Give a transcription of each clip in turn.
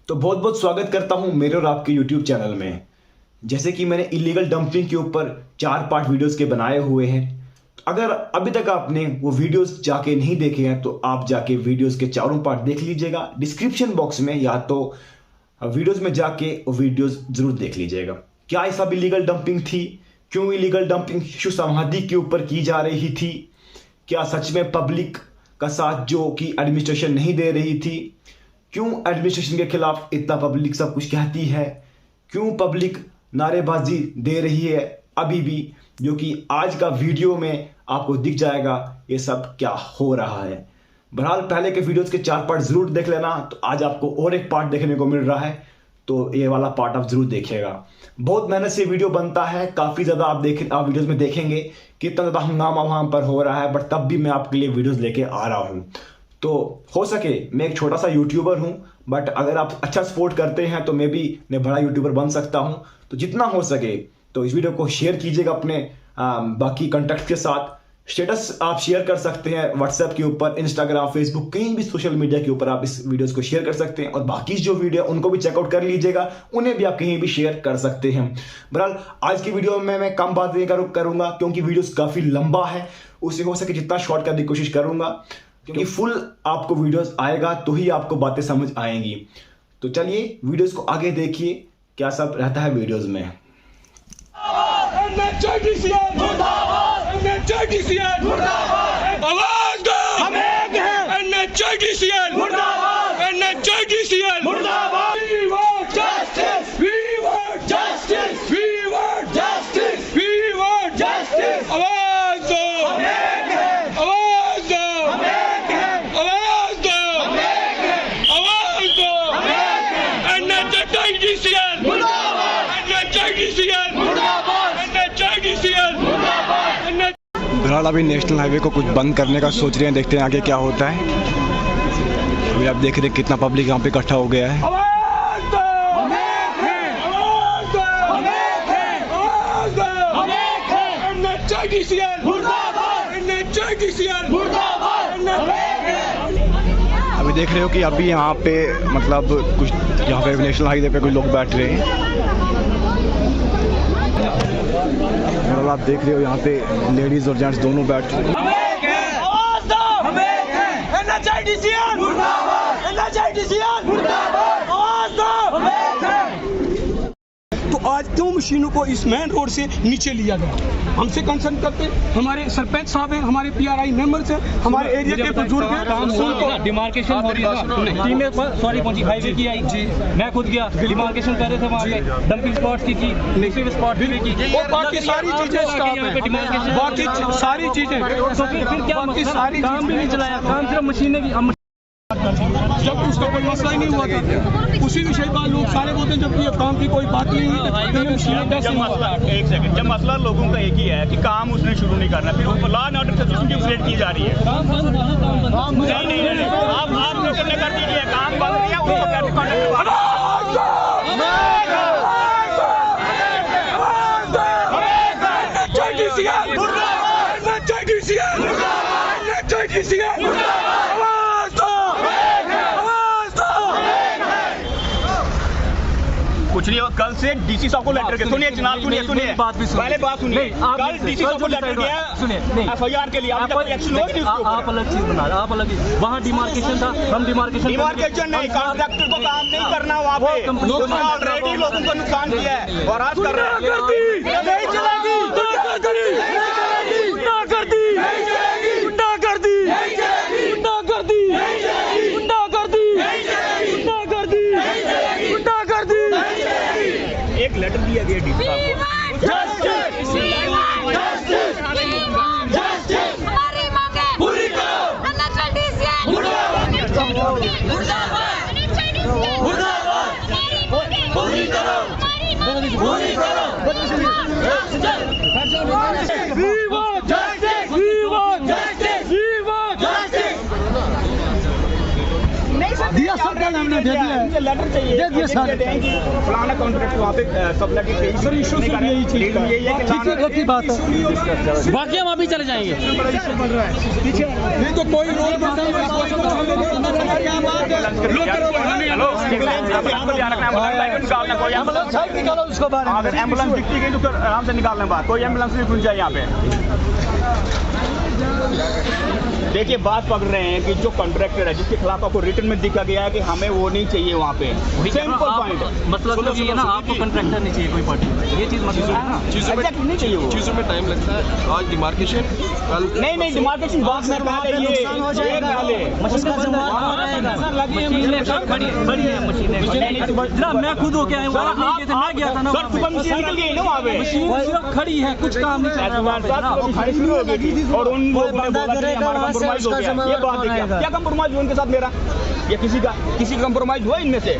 तो बहुत बहुत स्वागत करता हूं मेरे और आपके YouTube चैनल में। जैसे कि मैंने इलीगल डंपिंग के ऊपर 4 पार्ट वीडियोस के बनाए हुए हैं। अगर अभी तक आपने वो वीडियोस जाके नहीं देखे हैं तो आप जाके वीडियोस के चारों पार्ट देख लीजिएगा। डिस्क्रिप्शन बॉक्स में या तो वीडियोस में जाके वो वीडियोस जरूर देख लीजिएगा। क्या ये सब इलीगल डंपिंग थी? क्यों इलीगल डंपिंग शिशु समाधि के ऊपर की जा रही थी? क्या सच में पब्लिक का साथ जो कि एडमिनिस्ट्रेशन नहीं दे रही थी? क्यों एडमिनिस्ट्रेशन के खिलाफ इतना पब्लिक सब कुछ कहती है? क्यों पब्लिक नारेबाजी दे रही है अभी भी? जो कि आज का वीडियो में आपको दिख जाएगा ये सब क्या हो रहा है। बहरहाल पहले के वीडियोस के 4 पार्ट जरूर देख लेना। तो आज आपको और एक पार्ट देखने को मिल रहा है, तो ये वाला पार्ट आप जरूर देखिएगा। बहुत मेहनत से वीडियो बनता है, काफ़ी ज़्यादा आप वीडियोस में देखेंगे कितना ज़्यादा हंगामा वहाँ पर हो रहा है, बट तब भी मैं आपके लिए वीडियोस लेके आ रहा हूँ। तो हो सके, मैं एक छोटा सा यूट्यूबर हूँ, बट अगर आप अच्छा सपोर्ट करते हैं तो मैं भी बड़ा यूट्यूबर बन सकता हूँ। तो जितना हो सके तो इस वीडियो को शेयर कीजिएगा अपने बाकी कॉन्टैक्ट के साथ। स्टेटस आप शेयर कर सकते हैं व्हाट्सएप के ऊपर, इंस्टाग्राम, फेसबुक, कहीं भी सोशल मीडिया के ऊपर आप इस वीडियोस को शेयर कर सकते हैं। और बाकी जो वीडियो उनको भी चेकआउट कर लीजिएगा, उन्हें भी आप कहीं भी शेयर कर सकते हैं। बहरहाल आज की वीडियो में मैं कम बात नहीं करूंगा क्योंकि वीडियोस काफ़ी लंबा है। उसे हो सके जितना शॉर्ट करने की कोशिश करूंगा, क्योंकि फुल आपको वीडियोस आएगा तो ही आपको बातें समझ आएंगी। तो चलिए वीडियोस को आगे देखिए क्या सब रहता है वीडियोस में। आवाज दो, हम एक हैं। एनएचआईडीसीएल मुर्दाबाद, एनएचआईडीसीएल मुर्दाबाद। We want justice, we want justice, we want justice, we want justice. आवाज दो, हम एक हैं। आवाज दो, हम एक हैं। आवाज दो, हम एक हैं। आवाज दो, हम एक हैं। एनएचआईडीसीएल मुर्दाबाद, एनएचआईडीसीएल मुर्दाबाद, एनएचआईडीसीएल मुर्दाबाद। बहरहाल अभी नेशनल हाईवे को कुछ बंद करने का सोच रहे हैं, देखते हैं आगे क्या होता है। अभी आप देख रहे हैं कितना पब्लिक यहाँ पे इकट्ठा हो गया है। आवाज दो, हम एक हैं। आवाज दो, हम एक हैं। आवाज दो, हम एक हैं। एनएचआईडीसीएल मुर्दाबाद, एनएचआईडीसीएल मुर्दाबाद, हम एक हैं। अभी देख रहे हो कि अभी यहाँ पे मतलब कुछ यहाँ पे नेशनल हाईवे पे कुछ लोग बैठ रहे हैं। बहरहाल आप देख रहे हो यहाँ पे लेडीज और जेंट्स दोनों बैठ रहे हैं। हम एक हैं। आवाज दो, हम एक हैं। एनएचआईडीसीएल मुर्दाबाद, एनएचआईडीसीएल मुर्दाबाद। आवाज दो, हम एक हैं। तो आज क्यों मशीनों को इस मेन रोड से नीचे लिया गया? हमसे कंसर्न करते हमारे सरपंच साहब हैं, हमारे पीआरआई मेंबर्स हैं, हमारे एरिया के बुजुर्ग हैं। उनको डिमार्केशन हो रही है, टीमें सॉरी पहुंची हाईवे की आई जी, मैं खुद गया डिमार्केशन कर रहे थे वहाँ पे, डंपिंग स्पॉट की नेगेटिव स्पॉट की और बाकी सारी चीजें स्टॉप हैं, बाकी सारी चीजें। तो फिर क्या बाकी सारी काम भी नहीं चलाया, काम सिर्फ मशीनें की। जब उसका कोई मसला ही नहीं हुआ था, उसी विषय पर लोग सारे बोलते हैं जब ये काम की कोई बात नहीं हुई। जब मसला लोगों का एक ही है कि काम उसने शुरू नहीं करना, फिर वो लॉ एंड ऑर्डर से उसकी क्रिएट की जा रही है। नहीं, आप लोगों ने कर दीजिए, काम बंद नहीं है, उसको कुछ नहीं। कल से डीसी साहब को लेटर के सुनिए जनाब, सुनिए पहले बात सुनिए। कल डीसी साहब को लेटर गया, सुनिए एफआईआर के लिए आप एक्शन होगी उसको। आप अलग चीज बना रहे, आप अलग वहाँ डिमार्केशन था, हम डिमार्केशन नहीं, कॉन्ट्रैक्टर को काम नहीं करना वहाँ पे, उसने ऑलरेडी लोगों को नुकसान किया है और आज कर रहा है। नहीं चलेगी, एक लेटर दिया गया डीसी साहब को। हमारी मांगे पूरी करो। एनएचआईडीसीएल मुर्दाबाद, पूरी करो, पूरी करो। We want justice, we want justice, we want justice। दिया सब कल हमने दे दिया है, लेटर चाहिए, दे दिया सर, फलाना कॉन्ट्रैक्ट वहाँ पे सब लगे सर, इशू यही चीज यही है कि ठीक की बात है, बाकी हम अभी चले जाएंगे। नहीं तो कोई रोड उसको बाहर अगर एम्बुलेंस दिखती गई तो फिर आराम से निकालना बाहर, कोई एम्बुलेंस नहीं घुस जाए यहाँ पे। देखिए बात पकड़ रहे हैं कि जो कॉन्ट्रैक्टर है जिसके खिलाफ आपको रिटर्न में दिखा गया है कि हमें वो नहीं चाहिए वहाँ पे, सिंपल पॉइंट है। मतलब ये ना आपको कॉन्ट्रैक्टर नहीं चाहिए कोई पार्टी, ये चीज मतलब है ना, एग्जैक्टली नहीं चाहिए वो। चीज़ों में टाइम लगता है, आज डिमार्केशन कल नहीं डिमार्केशन बात में पहले ये बड़ी है मशीनें। जनाब मैं खुद होके आया हूँ, आप नहीं गए थे, मैं गया था ना, सर सुबह मशीन निकल गई ना वहाँ पे, मशीन सिर्फ खड़ी है, कुछ काम नहीं कर रहा है। शुरू हो गई थी और उन लोगों ने बोला कि हमारा कंप्रोमाइज हो गया। ये बात देखिए, क्या कंप्रोमाइज हुआ उनके साथ मेरा या किसी का कंप्रोमाइज हुआ इनमें से?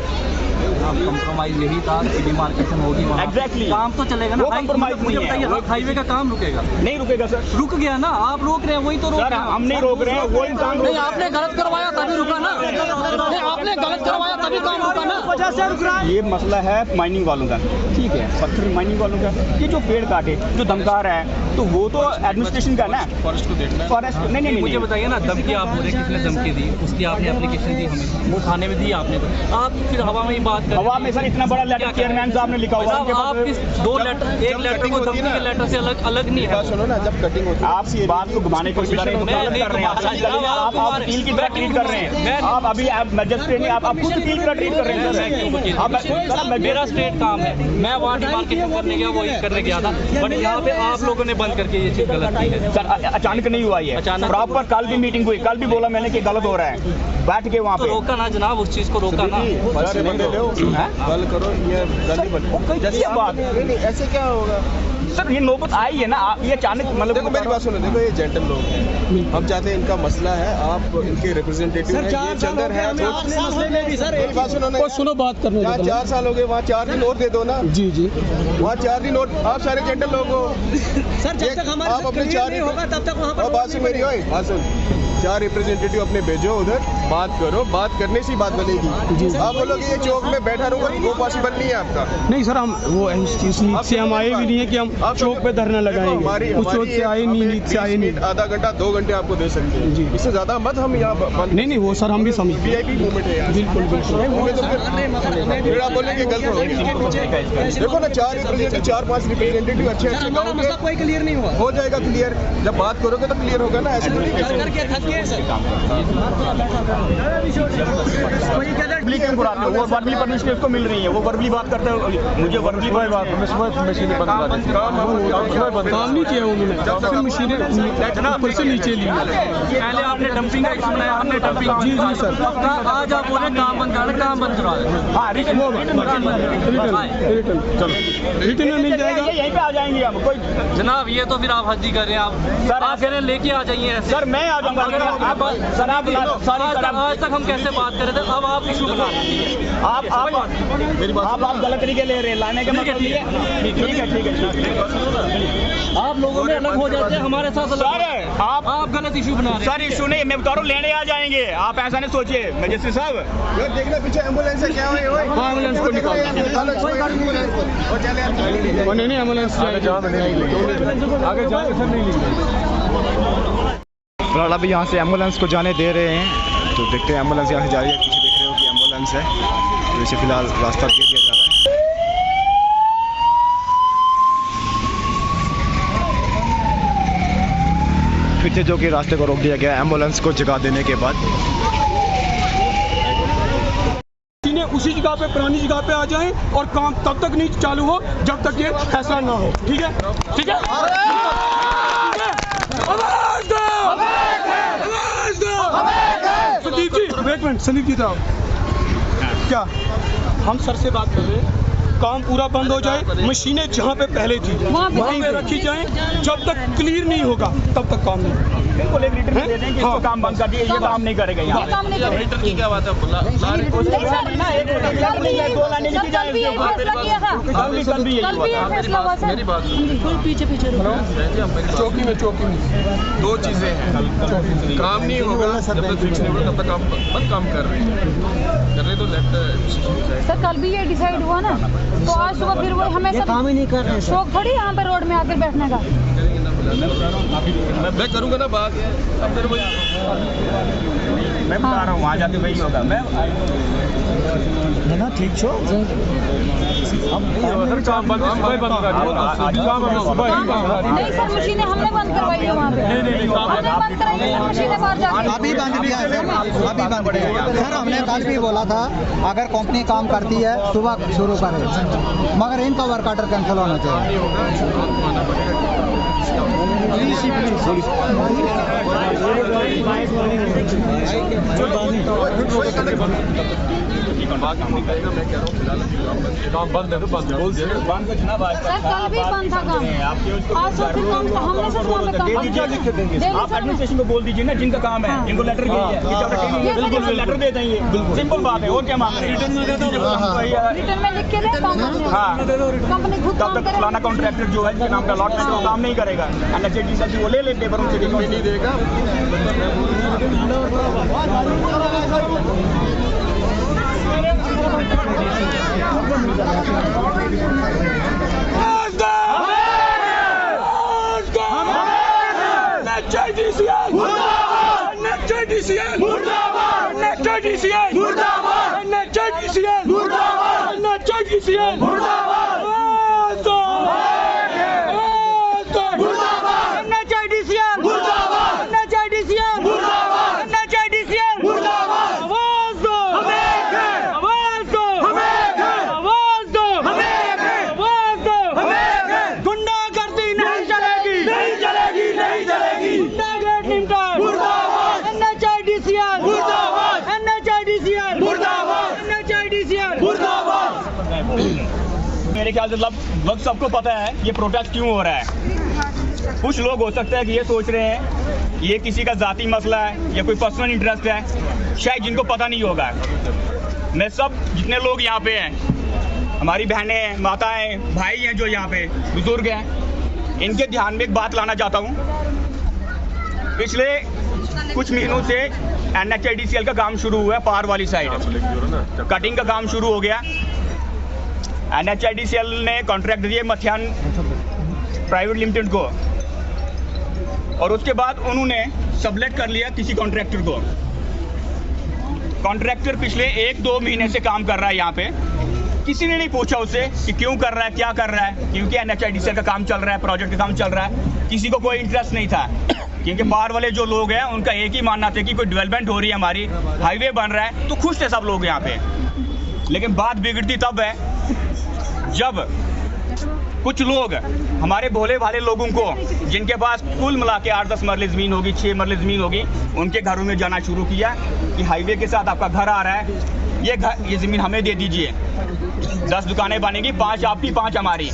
कंप्रोमाइज यही था कि डिमार्केशन होगी वहाँ, Exactly. काम तो चलेगा ना, वो compromise मुझे नहीं है। बताइए हाईवे का काम रुकेगा? नहीं रुकेगा सर, रुक गया ना, आप रोक रहे हैं, वही तो रोक सर रहे हैं। हम नहीं रोक रहे हैं, वो इंसान रोक नहीं रहा है। आपने गलत करवाया तभी रुका ना, नहीं आपने गलत करवाया तभी काम रुका ना, वजह से रुक रहा है। ये मसला है माइनिंग वालों का, ठीक है, पत्थर माइनिंग वालों का। ये जो पेड़ काटे, जो धमका रहा है, तो वो तो एडमिनिस्ट्रेशन का ना, फॉरेस्ट को देखना है। फॉरेस्ट नहीं मुझे बताइए ना, धमकी आप बोले किसने धमकी दी, उसकी आपने एप्लीकेशन दी हमें, वो थाने में दी आपने, तो आप फिर हवा में ही बात कर हवा में सर इतना बड़ा लेटर चेयरमैन साहब ने लिखा हुआ है, उनके पास- आप इस दो लेटर, एक लेटर को धमकी के लेटर से अलग नहीं है। सुनो ना, जब कटिंग होती है आप बात को घुमाने की कोशिश कर रहे हैं, मैं नहीं कर रहे हैं, घुमा रहा, आप वकील की तरह ट्रीट कर रहे हैं, आप अभी आप मैजिस्ट्रेट नहीं, आप खुद वकील की तरह ट्रीट कर रहे हैं सर। मेरा स्टेट काम है, मैं वहाँ डिमार्केशन करने गया, वही करने गया था, बट यहाँ पे आप लोगों ने बंद करके ये चीज गलत की है। सर अचानक नहीं हुआ ये, अचानक प्रॉपर कल भी मीटिंग हुई, कल भी बोला मैंने कि गलत हो रहा है, बैठ के वहाँ तो पे रोका ना जनाब, उस चीज को रोका ना। बंदे लो, कल करो, ये गली बन कैसी बात? नहीं, ऐसे क्या होगा? सर ये नौबत आई है ना, ये अचानक मतलब देखो मेरी बात सुनो, देखो ये जेंटल लोग हैं, हम चाहते हैं इनका मसला है, आप इनके रिप्रेजेंटेटिव हैं, ये चंदर है, मेरी बात सुनो ना, सुनो बात करने यहाँ 4 साल हो गए, वहाँ 4 दिन और दे दो ना, जी जी वहाँ 4 दिन और, आप सारे जेंटल लोग हो सर, जब तक हमारे आप अपने 4 होगा तब तक वहाँ और बात सुन मेरी भाई, बात सुन, 4 रिप्रेजेंटेटिव अपने भेजो उधर, बात करो, बात करने से ही बात बनेगी। आप बोलोगे ये चौक में बैठा रहूंगा, वो पॉसिबल नहीं है आपका। नहीं सर, हम वो इस नीत से हम आए भी नहीं है कि हम चौक पे धरना लगाएंगे, उस चौक से आए नहीं, नीत से आए नहीं। आधा घंटा 2 घंटे आपको दे सकते हैं जी, इससे ज्यादा मत हम यहाँ नहीं वो सर हम भी समझ VIP मूवमेंट है यार, बिल्कुल बिल्कुल। तो फिर आप बोलेंगे गलत हो गया। देखो ना 4 रिप्रेजेंटेटिव, 4-5 रिप्रेजेंटेटिव अच्छे अच्छे गाँव के, कोई क्लियर नहीं हुआ, हो जाएगा क्लियर, जब बात करोगे तो क्लियर होगा ना, ऐसे तो नहीं वर्बली क्यों बुलाते हो? वो वर्बली परमिशन उसको मिल रही है, वो वर्बली बात करते हैं, मुझे वर्बली बात काम नहीं किया उन्होंने, फिर मशीनें ऊपर से नीचे ली। पहले आपने डंपिंग का इशू बनाया, हमने डंपिंग, जी जी सर, आज आप बोल रहे हैं काम बंद करा, काम बंद करा रहे हैं। हाँ रिटर्न रिटर्न में मिल जाएगा। यहीं पे आ जाएंगे हम, कोई जनाब ये तो फिर आप हद ही कर रहे हैं, आप कह रहे हैं लेके आ जाइए ऐसे। सर मैं आ जाऊंगा, अगर आप सर आप आज तक हम कैसे बात कर रहे थे, अब आप इशू बता रहे हैं। आप गलत तरीके ले रहे हैं, लाने का मतलब ये है। ठीक है आप लोगों में अलग हो जाते हैं, हमारे साथ अलग। सर आप गलत इशू बना रहे हैं। सर इशू नहीं, मैं बता रहा हूँ लेने आ जाएंगे, आप ऐसा नहीं सोचिए मजिस्ट्रेट साहब। यार देखना पीछे एम्बुलेंस है क्या है, एम्बुलेंस को निकाल, नहीं एम्बुलेंस आगे जाने सर नहीं लेंगे। फिलहाल अभी यहाँ से एम्बुलेंस को जाने दे रहे हैं, तो देखते हैं एम्बुलेंस यहाँ से जा रही है, पीछे देख रहे हो कि एम्बुलेंस है, तो इसे फिलहाल रास्ता दे दिया जा रहा है। फिर से जो कि रास्ते को रोक दिया गया एम्बुलेंस को जगा देने के बाद। उसी जगह पे, पुरानी जगह पे आ जाएं और काम तब तक नहीं चालू हो जब तक ये फैसला ना हो, ठीक है ठीक है। संदीप जी एक मिनट, संदीप जी साहब क्या हम सर से बात कर रहे हैं, काम पूरा बंद हो जाए, मशीनें जहाँ पे पहले थी वहीं पे रखी जाएं, जब तक क्लियर नहीं होगा तब तक काम नहीं। बिल्कुल एक लीटर दे दें कि इसको काम बंद कर दिए, ये काम नहीं करेगा यहाँ ये काम नहीं करेगा। मीटर की क्या बात है बोला दो लाइनें लिखी जाए कल भी यही फैसला किया था, कल भी कल भी ये फैसला हुआ सर। मेरी बात पीछे पीछे चौकी में दो चीजें हैं, काम नहीं होगा जब तक फिक्स नहीं होगा तब तक हम काम कर रहे हैं तो लेट सर कल भी ये डिसाइड हुआ ना, तो आज सुबह फिर वो हमें सब काम ही नहीं कर रहे, शौक थोड़ी यहाँ पे रोड में आकर बैठने का। मैं करूंगा ना बात, अब फिर वही मैं बता रहा हूँ वहाँ जाके वही होगा। मैं ठीक छो काम बंद नहीं सर, मशीनें हमने बंद करवाई है वहाँ पे, हमने बंद कराई है मशीनें बाहर जाके। अभी बंद किया है सर, अभी बंद किया है सर। हमने कल भी बोला था अगर कंपनी काम करती है सुबह शुरू करे, मगर इनका वर्क ऑर्डर कैंसिल होना चाहिए। काम बंद है तो बंद बोल दिया सर कल भी बंद था काम, आज तो फिर काम हमने सिर्फ वहाँ पे काम आप एडमिनिस्ट्रेशन को बोल दीजिए ना जिनका काम है, इनको लेटर भेजिए, बिल्कुल लेटर दे देंगे, सिंपल बात है। और क्या मांग रहे हैं? रिटर्न में लिख के दे कंपनी खुद तब काम तक करे। फलाना कॉन्ट्रैक्टर जो है जिसके नाम का अलॉटमेंट वो काम नहीं करेगा, एनएचआईडीसीएल वो ले ले पेपर उनसे नहीं देगा। मेरे ख्याल से लगभग सबको पता है ये प्रोटेस्ट क्यों हो रहा है। कुछ लोग हो सकता है कि ये सोच रहे हैं कि ये किसी का जाती मसला है या कोई पर्सनल इंटरेस्ट है, शायद जिनको पता नहीं होगा। मैं सब जितने लोग यहाँ पे हैं, हमारी बहनें हैं, माताएं, भाई हैं, जो यहाँ पे बुजुर्ग हैं, इनके ध्यान में एक बात लाना चाहता हूँ। पिछले कुछ महीनों से एनएचआईडीसीएल का काम शुरू हुआ है, पार वाली साइड कटिंग का काम शुरू हो गया। एनएचआईडीसीएल ने कॉन्ट्रैक्ट दिए मथियान प्राइवेट लिमिटेड को, और उसके बाद उन्होंने सबलेट कर लिया किसी कॉन्ट्रैक्टर को। कॉन्ट्रैक्टर पिछले 1-2 महीने से काम कर रहा है यहाँ पे, किसी ने नहीं पूछा उससे कि क्यों कर रहा है, क्या कर रहा है, क्योंकि एनएचआईडीसीएल का काम चल रहा है, प्रोजेक्ट का काम चल रहा है, किसी को कोई इंटरेस्ट नहीं था। क्योंकि बाहर वाले जो लोग हैं उनका एक ही मानना था कि कोई डेवलपमेंट हो रही है, हमारी हाईवे बन रहा है, तो खुश थे सब लोग यहाँ पे। लेकिन बात बिगड़ती तब है जब कुछ लोग हमारे भोले भाले लोगों को, जिनके पास कुल मिला के 8-10 मरले ज़मीन होगी, 6 मरले ज़मीन होगी, उनके घरों में जाना शुरू किया कि हाईवे के साथ आपका घर आ रहा है, ये ज़मीन हमें दे दीजिए, 10 दुकानें बनेंगी, 5 आपकी 5 हमारी।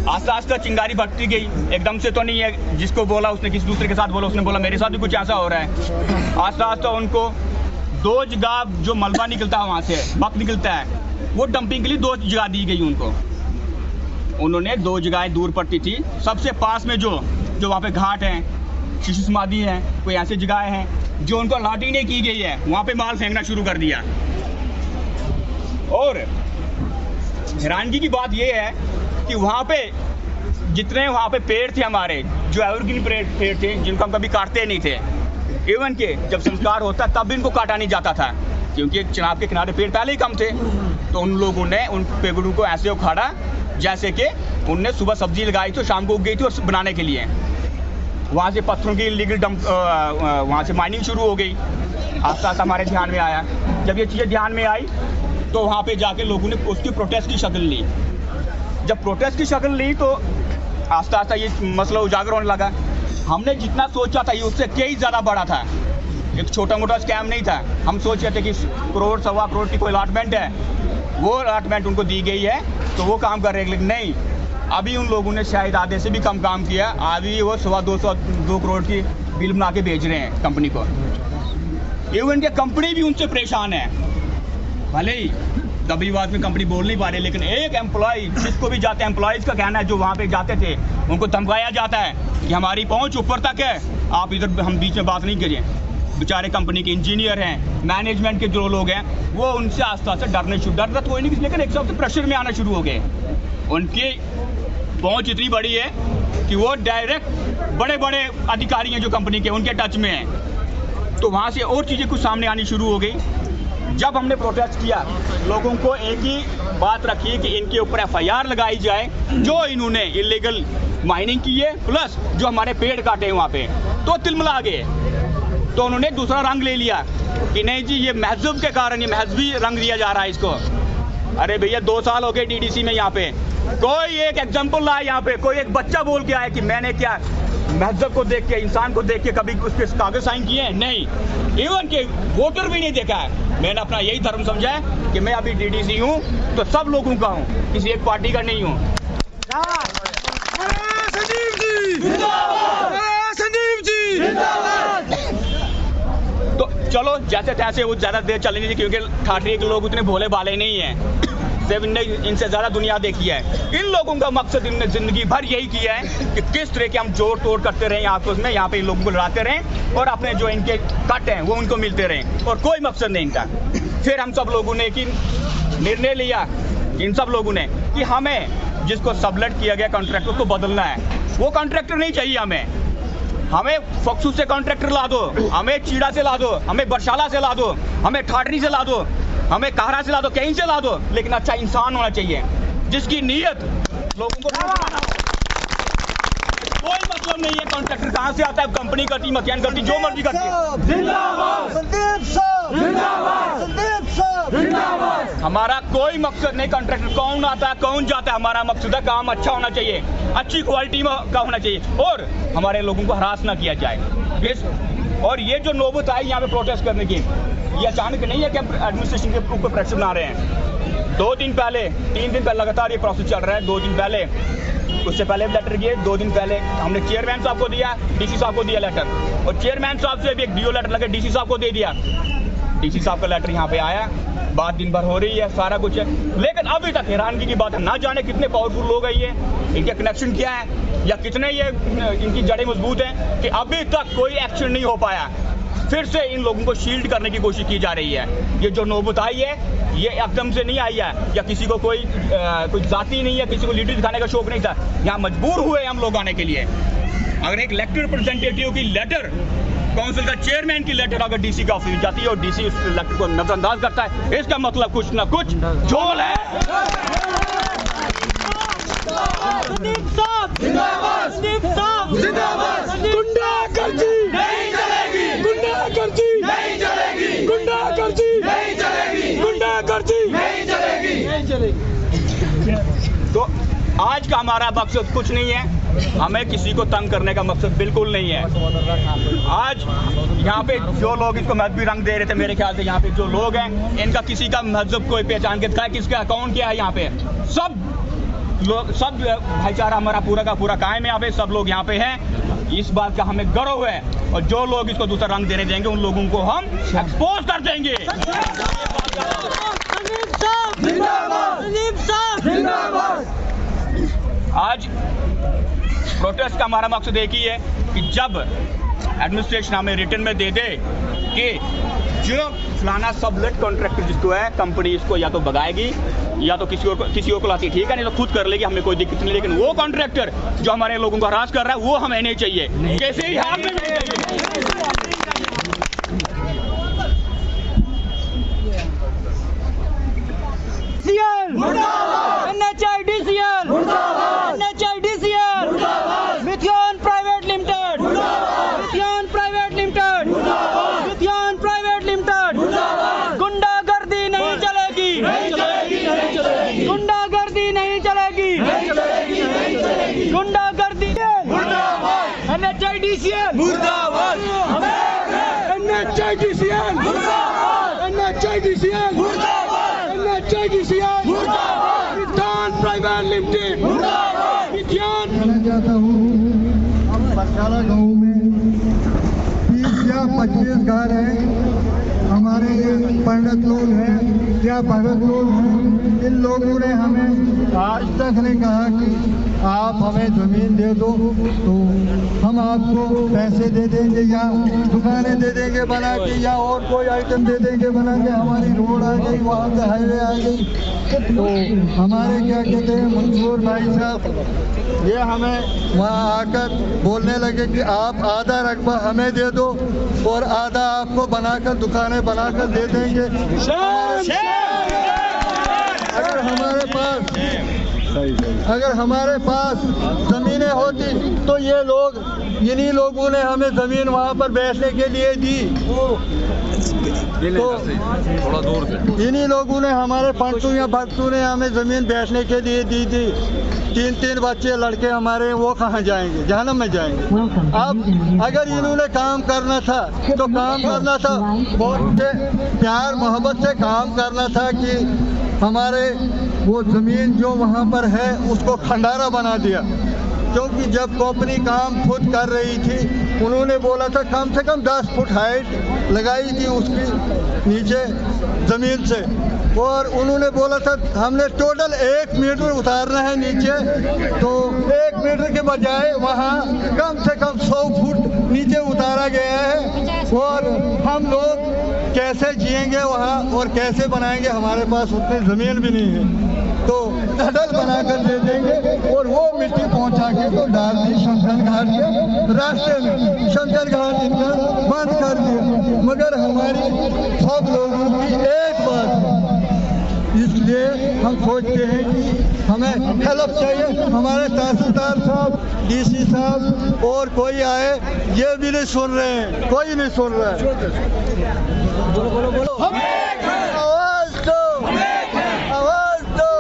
आस्ता आस्ता चिंगारी भटती गई, एकदम से तो नहीं है, जिसको बोला उसने किसी दूसरे के साथ बोला, उसने बोला मेरे साथ भी कुछ ऐसा हो रहा है। आस्ता आस्ता उनको 2 जगह जो मलबा निकलता है वहाँ से वक्त निकलता है, वो डंपिंग के लिए 2 जगह दी गई उनको। उन्होंने 2 जगहें दूर पड़ती थी, सबसे पास में जो वहाँ पे घाट हैं, शिशु समाधि हैं, कोई ऐसी जगहें हैं जो उनको अलॉट नहीं की गई है, वहाँ पे माल फेंकना शुरू कर दिया। और हैरानगी की बात यह है कि वहाँ पे जितने वहाँ पे पेड़ थे हमारे, जो एवरग्रीन पेड़ थे, जिनको हम कभी काटते नहीं थे, इवन के जब संस्कार होता तब भी इनको काटा नहीं जाता था, क्योंकि चिनाब के किनारे पेड़ पहले ही कम थे। तो उन लोगों ने उन पेड़ों को ऐसे उखाड़ा जैसे कि उनने सुबह सब्जी लगाई तो शाम को उग गई थी और बनाने के लिए। वहाँ से पत्थरों की इलीगल डंप, वहाँ से माइनिंग शुरू हो गई। आस्ता आस्ता हमारे ध्यान में आया, जब ये चीज़ें ध्यान में आई तो वहाँ पे जाके लोगों ने उसकी प्रोटेस्ट की शक्ल ली। जब प्रोटेस्ट की शक्ल ली तो आस्ता आस्ता ये मसला उजागर होने लगा। हमने जितना सोचा था ये उससे कई ज़्यादा बड़ा था, एक छोटा मोटा स्कैम नहीं था। हम सोच रहे थे कि 1 करोड़ 1.25 करोड़ की कोई अलॉटमेंट है, वो अलॉटमेंट उनको दी गई है तो वो काम कर रहे हैं, लेकिन नहीं, अभी उन लोगों ने शायद आधे से भी कम काम किया, अभी वो 2 करोड़ की बिल बना के भेज रहे हैं कंपनी को। इवन के कंपनी भी उनसे परेशान है। भले ही दबीवाद में कंपनी बोल नहीं पा रही, लेकिन एक एम्प्लॉय जिसको भी जाते हैं, एम्प्लॉयज़ का कहना है जो वहाँ पे जाते थे, उनको धमकाया जाता है कि हमारी पहुँच ऊपर तक है, आप इधर हम बीच में बात नहीं करिए। बेचारे कंपनी के इंजीनियर हैं, मैनेजमेंट के जो लोग हैं, वो उनसे आस्ते आस्ते डरना तो कोई नहीं, लेकिन एक सबसे प्रेशर में आना शुरू हो गए। उनकी पहुँच इतनी बड़ी है कि वो डायरेक्ट बड़े बड़े अधिकारी हैं जो कंपनी के, उनके टच में हैं। तो वहाँ से और चीज़ें कुछ सामने आनी शुरू हो गई। जब हमने प्रोटेस्ट किया, लोगों को एक ही बात रखी कि इनके ऊपर FIR लगाई जाए जो इन्होंने इलीगल माइनिंग की है, प्लस जो हमारे पेड़ काटे हैं वहाँ पे, तो तिलमिला गए। तो उन्होंने दूसरा रंग ले लिया कि नहीं जी, ये महजब के कारण, ये महजबी रंग दिया जा रहा है इसको। अरे भैया 2 साल हो गए DDC में, यहाँ पे कोई एक एग्जाम्पल लाए, यहाँ पे कोई एक बच्चा बोल के आया कि मैंने क्या महजब को देख के, इंसान को देख के कभी उस पर कागज साइन किए हैं? नहीं, इवन के वोटर भी नहीं देखा है। मैंने अपना यही धर्म समझा है कि मैं अभी DDC हूँ तो सब लोगों का हूँ, किसी एक पार्टी का नहीं हूँ। तो चलो जैसे तैसे वो ज़्यादा देर चलेंगे नहीं, क्योंकि ठाठरी के लोग उतने भोले भाले नहीं हैं, सिर्फ इनसे ज़्यादा दुनिया देखी है। इन लोगों का मकसद इनने ज़िंदगी भर यही किया है कि किस तरह के हम जोड़ तोड़ करते रहें आपस में, यहाँ पे इन लोगों को लड़ाते रहें और अपने जो इनके कट हैं वो उनको मिलते रहें, और कोई मकसद नहीं इनका। फिर हम सब लोगों ने एक निर्णय लिया, इन सब लोगों ने, कि हमें जिसको सबलेट किया गया कॉन्ट्रैक्टर को बदलना है। वो कॉन्ट्रैक्टर नहीं चाहिए हमें फक्सू से कॉन्ट्रैक्टर ला दो, हमें चीड़ा से ला दो, हमें बरशाला से ला दो, हमें ठाठरी से ला दो, हमें काहरा से ला दो, कहीं से ला दो, लेकिन अच्छा इंसान होना चाहिए जिसकी नीयत लोगों को कोई मतलब नहीं है कॉन्ट्रैक्टर कहाँ से आता है, कंपनी करती, मकान करती, जो मर्जी करती है। हमारा कोई मकसद नहीं कॉन्ट्रैक्टर कौन आता है कौन जाता है, हमारा मकसद है काम अच्छा होना चाहिए, अच्छी क्वालिटी का होना चाहिए, और हमारे लोगों को हरास ना किया जाए। और ये जो नौबत आई यहाँ पे प्रोटेस्ट करने की, ये अचानक नहीं है कि एडमिनिस्ट्रेशन के ऊपर प्रेशर बना रहे हैं। 2 दिन पहले, 3 दिन पहले लगातार ये प्रोसेस चल रहा है। 2 दिन पहले, उससे पहले भी लेटर किए, 2 दिन पहले हमने चेयरमैन साहब को दिया, DC साहब को दिया लेटर, और चेयरमैन साहब से भी एक DO लेटर लगे, DC साहब को दे दिया। DC साहब का लेटर यहाँ पे आया, बात दिन भर हो रही है, सारा कुछ है, लेकिन अभी तक हैरानगी की बात है, ना जाने कितने पावरफुल लोग हैं ये, इनके कनेक्शन क्या है, या कितने ये इनकी जड़ें मजबूत हैं कि अभी तक कोई एक्शन नहीं हो पाया। फिर से इन लोगों को शील्ड करने की कोशिश की जा रही है। ये जो नौबत आई है, ये एकदम से नहीं आई है, या किसी को कोई जाति नहीं है, किसी को लीडर दिखाने का शौक नहीं था, यहाँ मजबूर हुए हम लोग आने के लिए। अगर एक इलेक्टेड रिप्रेजेंटेटिव की लेटर, काउंसिल का चेयरमैन की लेटर अगर DC का ऑफिस जाती है और DC उस लेटर को नजरअंदाज करता है, इसका मतलब कुछ ना कुछ झोल है। गुंडागर्दी नहीं चलेगी, गुंडागर्दी नहीं चलेगी, गुंडागर्दी नहीं चलेगी, गुंडागर्दी नहीं चलेगी, नहीं चलेगी। तो आज का हमारा मकसद कुछ नहीं है, हमें किसी को तंग करने का मकसद बिल्कुल नहीं है। आज यहाँ पे जो लोग इसको मजहबी रंग दे रहे थे, मेरे ख्याल से यहाँ पे जो लोग हैं, इनका किसी का मजहब कोई पहचान के दिखाए, किसका अकाउंट क्या है, यहाँ पे सब लोग, सब भाईचारा हमारा पूरा का पूरा कायम है यहाँ पे, सब लोग यहाँ पे हैं, इस बात का हमें गर्व है। और जो लोग इसको दूसरा रंग देने देंगे, उन लोगों को हम एक्सपोज कर देंगे। आज प्रोटेस्ट का हमारा मकसद एक ही है कि जब एडमिनिस्ट्रेशन हमें रिटर्न में दे दे कि जो फलाना सबलेट कॉन्ट्रैक्टर जिसको है, कंपनी इसको या तो भगाएगी या तो किसी और को लाती, ठीक है, नहीं तो खुद कर लेगी, हमें कोई दिक्कत नहीं, लेकिन वो कॉन्ट्रैक्टर जो हमारे लोगों को हरास कर रहा है वो हमें नहीं चाहिए, कैसे ही हाल में नहीं चाहिए। गुंडागर्दी नहीं चलेगी, गुंडागर्दी NHIDCL मुर्दाबाद, NHIDCL मुर्दाबाद, NHIDCL मुर्दाबाद, NHIDCL मुर्दाबाद, प्राइवेट लिमिटेड मुर्दाबाद। 25 घर हैं, हमारे ये पंडित लोग हैं या भगत लोग हैं, इन लोगों ने हमें आज तक नहीं कहा कि आप हमें ज़मीन दे दो तो हम आपको पैसे दे देंगे या दुकानें दे देंगे बना के या और कोई आइटम दे देंगे बना के। हमारी रोड आ गई, वहाँ से हाईवे आ गई, तो हमारे क्या कहते हैं मंसूर भाई साहब ये हमें वहाँ आकर बोलने लगे कि आप आधा रकबा हमें दे दो और आधा आपको बनाकर दुकानें बनाकर दे देंगे। अगर हमारे पास ज़मीनें होती तो ये लोग इन्हीं लोगों ने हमें ज़मीन वहाँ पर बैठने के लिए दी, तो थोड़ा दूर से इन्हीं लोगों ने हमारे पंटू या भक्तू ने हमें ज़मीन बैठने के लिए दी थी। 3 बच्चे लड़के हमारे वो कहाँ जाएंगे, जहन्नम में जाएंगे। अब अगर इन्होंने काम करना था तो काम करना था, बहुत प्यार मोहब्बत से काम करना था कि हमारे वो ज़मीन जो वहाँ पर है उसको खंडारा बना दिया, क्योंकि जब कंपनी काम खुद कर रही थी उन्होंने बोला था कम से कम 10 फुट हाइट लगाई थी उसकी नीचे ज़मीन से, और उन्होंने बोला था हमने टोटल 1 मीटर उतारना है नीचे, तो 1 मीटर के बजाय वहाँ कम से कम 100 फुट नीचे उतारा गया है। और हम लोग कैसे जिएंगे वहाँ और कैसे बनाएंगे, हमारे पास उतनी ज़मीन भी नहीं है, तो टनल बनाकर दे देंगे और वो मिट्टी पहुँचा के तो डाल दी शमशान घाट के रास्ते में। शमशान घाट इनका बंद कर दिया, मगर हमारी सब लोगों की एक बात, इसलिए हम सोचते हैं कि हमें हेल्प चाहिए। हमारे तहसीलदार साहब, डीसी साहब और कोई आए, ये भी नहीं सुन रहे हैं, कोई नहीं सुन रहा है। आवाज दो, आवाज दो,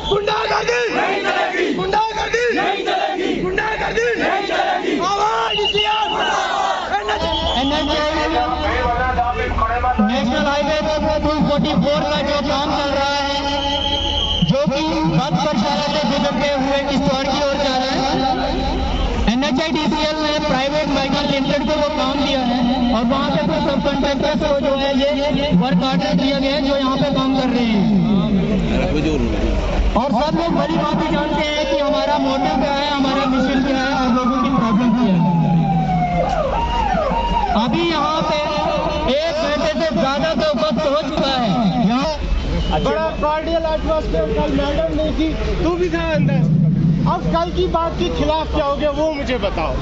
गुंडागर्दी, गुंडागर्दी, नेशनल हाईवे पर 244 का जो काम चल रहा है, जो कि बंद प्रशाला से गुजरते हुए किश्तवाड़ की ओर जा रहा है, NHIDCL ने प्राइवेट व्हीकल लिमिटेड को वो काम दिया है और वहाँ पे कुछ सब कॉन्ट्रैक्टर्स को जो है ये वर्क ऑर्डर दिया गया है जो यहाँ पे काम कर रहे हैं। और सब लोग बड़ी बात भी जानते हैं कि हमारा मोटिव क्या है, हमारा मिशन क्या है और लोगों की प्रॉब्लम क्या है। अभी यहाँ पे 1 घंटे से ज्यादा तो वक्त हो चुका है, यहाँ बड़ा कार्डियल एटमॉस्फेयर कल मैडम ने की, तू भी था अंदर। अब कल की बात के खिलाफ क्या हो गया वो मुझे बताओ।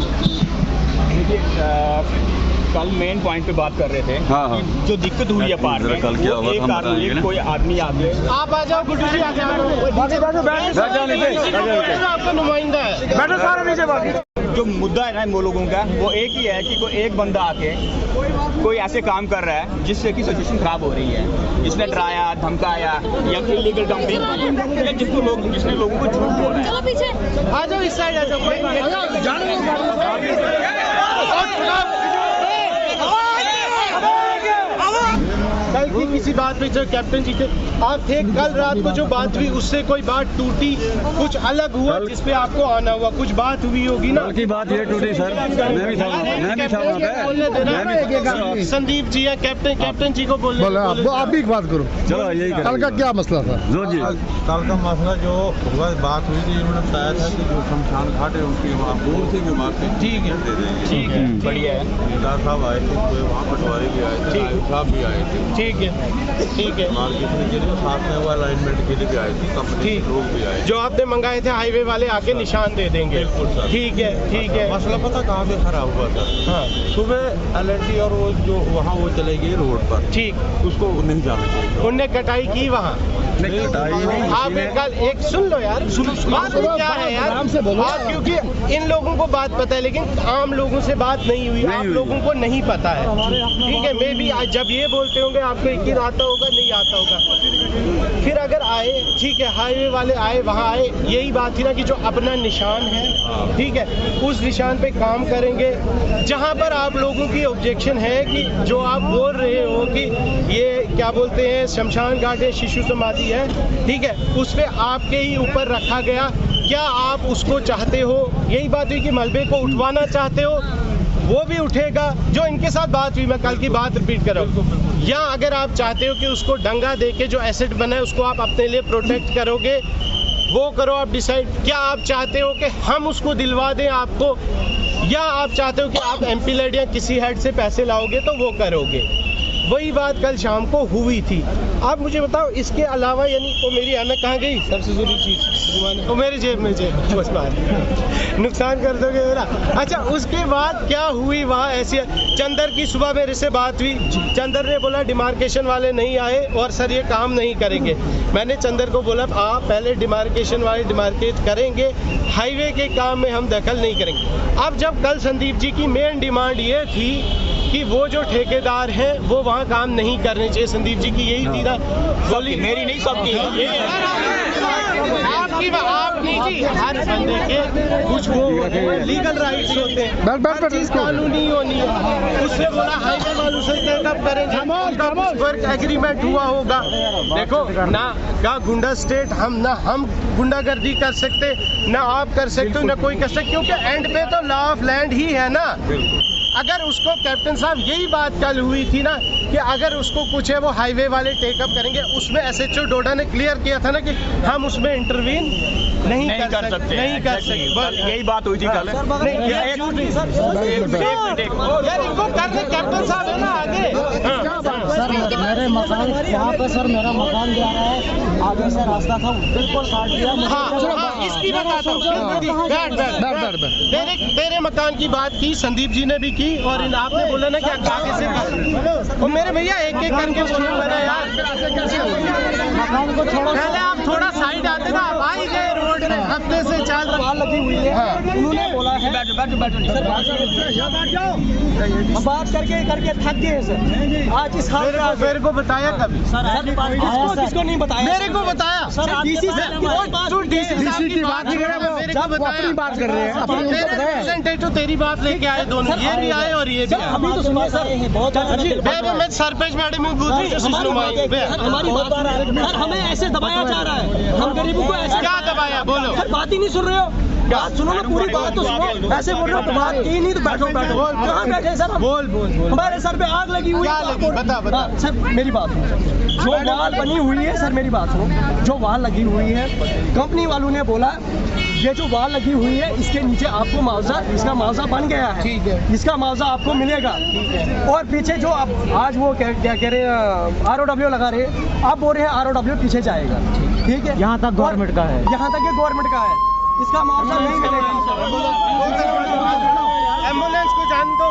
कल मेन पॉइंट पे बात कर रहे थे। हाँ। जो दिक्कत हुई है पार में, कल क्या हुआ, एक आदमी, कोई आदमी आगे, आप आ जाओ गुड्डू जी, आगे आपका नुमाइंदा है, बैठो सारा नीचे। बात जो मुद्दा है ना वो लोगों का वो एक ही है कि कोई एक बंदा आके कोई ऐसे काम कर रहा है जिससे कि सिचुएशन खराब हो रही है, जिसने डराया धमकाया या इलीगल डंपिंग या जिसने लोगों को झूठ बोला है। आ जाओ इस साइड, आ जाओ, कोई कल की किसी बात पे जो कैप्टन जी थे आप थे, कल रात को जो बात हुई उससे कोई बात टूटी, कुछ अलग हुआ जिस पे आपको आना हुआ, कुछ बात हुई होगी ना। की बात ये टूटी सर, मैं भी था। संदीप जी या कैप्टन जी को बोल वो आप भी बात करो। चलो यही कल का क्या मसला था? जो जी कल का मसला जो हुआ, बात हुई थी, इन्होंने बताया था कि जो शमशान घाट है उसकी वहाँ दूर से भी मार्केट ठीक है, दे देंगे। ठीक है, बढ़िया है। सरदार साहब आए थे, कोई वहाँ पटवारी भी आए थे, नायब साहब भी आए थे, ठीक है, ठीक है। मार्केट के लिए साथ में वो अलाइनमेंट के लिए भी आए थे, कंपनी के लोग भी आए थे। जो आपने मंगाए थे हाईवे वाले आके निशान दे देंगे। बिल्कुल सर, ठीक है, ठीक है। मसला पता कहाँ पे खराब हुआ था? हाँ, सुबह LNT और वो जो वहाँ वो चले गई रोड पर, ठीक, उसको नहीं जाना चाहिए, उनने कटाई की वहाँ। आप कल एक सुन लो यार, बात क्या है यार, आप क्योंकि इन लोगों को बात पता है लेकिन आम लोगों से बात नहीं हुई, आप लोगों को नहीं पता है, ठीक है। मैं भी जब ये बोलते होंगे आपको यकीन आता होगा, नहीं आता होगा। फिर अगर आए, ठीक है, हाईवे वाले आए, वहाँ आए, यही बात थी ना कि जो अपना निशान है, ठीक है, उस निशान पे काम करेंगे। जहाँ पर आप लोगों की ऑब्जेक्शन है कि जो आप बोल रहे हो कि ये क्या बोलते हैं शमशान घाट है, शिशु समाधि है, ठीक है, उस पे आपके ही ऊपर रखा गया, क्या आप उसको चाहते हो? यही बात हुई कि मलबे को उठवाना चाहते हो, वो भी उठेगा। जो इनके साथ बात हुई, मैं कल की बात रिपीट कर रहा हूँ, या अगर आप चाहते हो कि उसको डंगा दे के जो एसेट बना है उसको आप अपने लिए प्रोटेक्ट करोगे, वो करो आप डिसाइड। क्या आप चाहते हो कि हम उसको दिलवा दें आपको, या आप चाहते हो कि आप एमपी लेड या किसी हेड से पैसे लाओगे तो वो करोगे? वही बात कल शाम को हुई थी। आप मुझे बताओ इसके अलावा, यानी वो मेरी अनक कहाँ गई? सबसे जरूरी चीज़ वो मेरी जेब में, बस बात नुकसान कर दोगे मेरा। अच्छा, उसके बाद क्या हुई वहाँ ऐसी? चंदर की सुबह मेरे से बात हुई, चंदर ने बोला डिमार्केशन वाले नहीं आए और सर ये काम नहीं करेंगे। मैंने चंदर को बोला आप पहले डिमार्केशन वाले डिमार्केट करेंगे, हाईवे के काम में हम दखल नहीं करेंगे। अब जब कल संदीप जी की मेन डिमांड ये थी कि वो जो ठेकेदार हैं वो वहाँ काम नहीं करने चाहिए, संदीप जी की यही थी ना बोली, मेरी नहीं सबकी आपकी जी, हर बंदे के कुछ वो लीगल राइट्स होते हैं, हर चीज कानूनी होनी है। उसने बोला हाईवे वालों से टेकअप करेंगे, वर्क एग्रीमेंट हुआ होगा। देखो ना का गुंडा स्टेट हम गुंडागर्दी कर सकते, ना आप कर सकते हो, ना कोई कर सकते, क्योंकि एंड पे तो लॉ ऑफ लैंड ही है ना। अगर उसको कैप्टन साहब, यही बात कल हुई थी ना कि अगर उसको कुछ है वो हाईवे वाले टेकअप करेंगे, उसमें एसएचओ डोडा ने क्लियर किया था ना कि हम उसमें इंटरवीन नहीं कर सकते, नहीं कर सकते। यही बात हुई थी कल। कैप्टन साहब है ना आगे, सर मेरे मकान यहाँ पे, सर मेरा मकान जा रहा है, आगे से रास्ता था बिल्कुल काट दिया। इसकी बताता हूँ, तेरे मकान की बात की संदीप जी ने भी की, और आपने बोला ना कि आगे से, और मेरे भैया एक एक करके बोलना पड़ा यार। मकान को छोड़ो, पहले आप थोड़ा साइड आते ना, आप आई गए रोड में, हफ्ते से चाल लगी हुई है। उन्होंने बोला है बात करके थक गए सर। आज इस मेरे को बताया कभी सर, किसको नहीं बताया? मेरे को बताया सर, डीसी की बात अपनी बात कर रहे हैं, तेरी बात लेके आए दोनों, ये भी आए और ये भी आए। अभी तो सुनिए सर, बहुत मैं सरपंच मैडम में पूछ रही हमारी बात सर, हमें ऐसे दबाया जा रहा है, हम गरीबों को ऐसे क्या दबाया? बोलो, बात ही नहीं सुन रहे हो, बात सुनो ना, पूरी बात तो सुनो। ऐसे बोल रहे हो, बात की नहीं तो बैठो। कहाँ बैठे सर? बोल हमारे सर पे आग लगी हुई है। बता सर मेरी बात सुनो, जो वाल बनी हुई है सर, मेरी बात सुनो, जो वाल लगी हुई है, कंपनी वालों ने बोला ये जो वाल लगी हुई है इसके नीचे आपको मुआवजा, इसका मुआवजा बन गया है, ठीक है, इसका मुआवजा आपको मिलेगा। और पीछे जो आप आज वो क्या कह रहे हैं, ROW लगा रहे हैं, आप बोल रहे हैं ROW पीछे जाएगा, ठीक है, यहाँ तक गवर्नमेंट का है, यहाँ तक ये गवर्नमेंट का है, इसका मुआवजा नहीं मिलेगा। एम्बुलेंस को जान दो,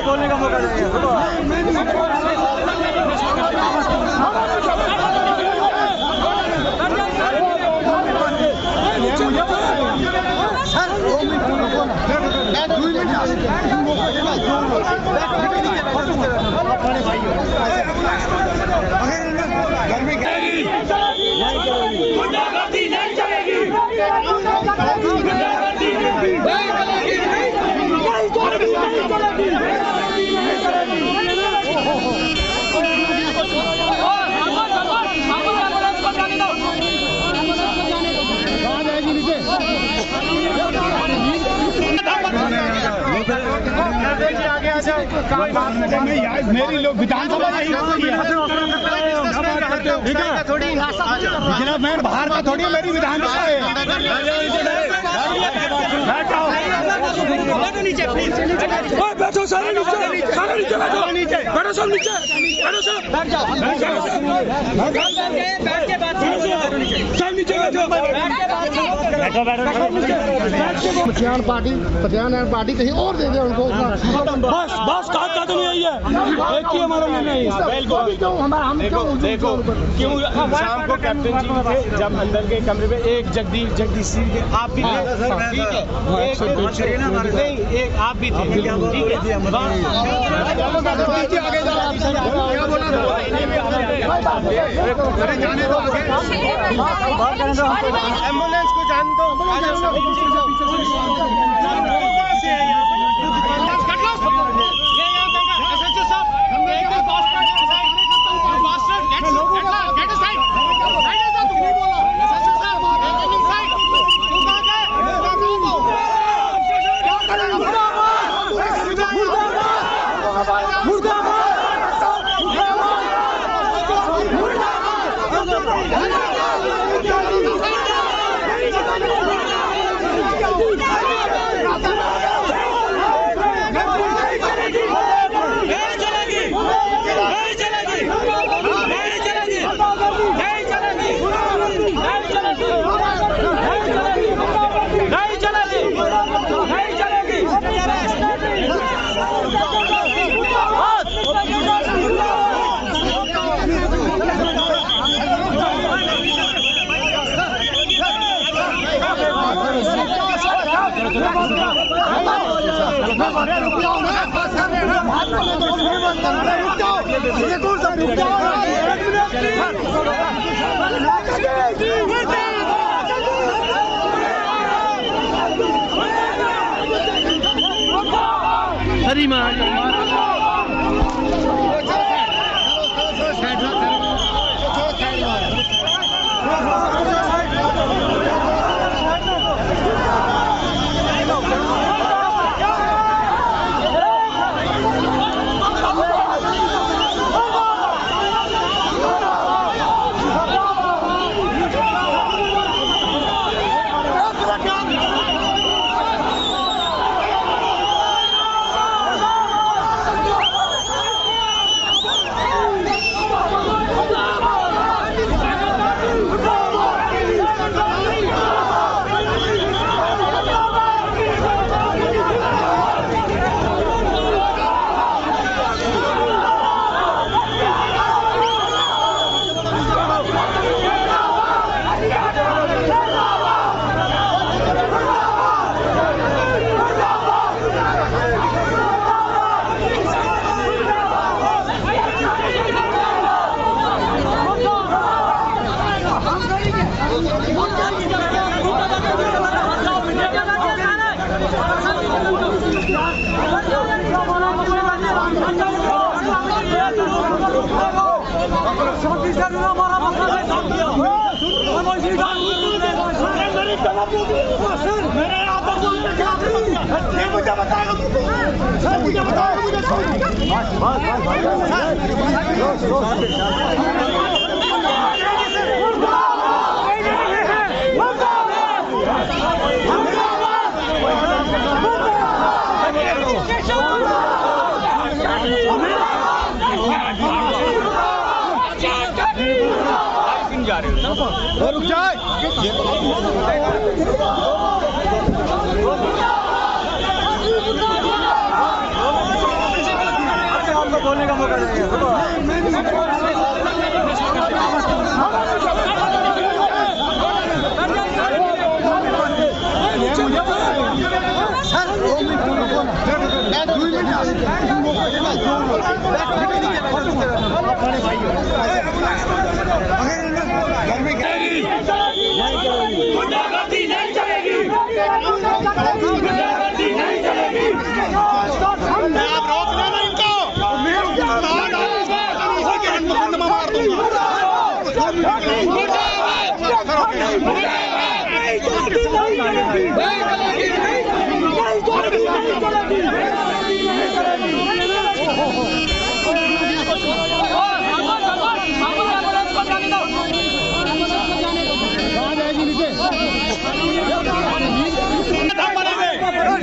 बोलने का मौका गुंडागर्दी नहीं चलेगी, गुंडागर्दी नहीं चलेगी। मेरी लोग विधानसभा जनाब मैं बाहर का थोड़ी मेरी विधानसभा है। नीचे प्लीज बैठो सारे नीचे बैठो नीचे बैठो सब नीचे बैठो सब बैठ जाओ बैठ के बात सब नीचे बैठो पतियान पार्टी कहीं और दे दे उनको। बस कहा तो नहीं आई है, एक ही हमारा नहीं है। देखो क्यों शाम को कैप्टन जी थे जब अंदर के कमरे में एक जगदीश सिंह के आप भी थे, ठीक है, एक आप भी थे, ठीक है। एम्बुलेंस को जान दो। हरी मां रुक जाए आपको बोलने का मौका गुंडागर्दी नहीं चलेगी, गुंडागर्दी नहीं चलेगी। आप रोक लेना इनको, मार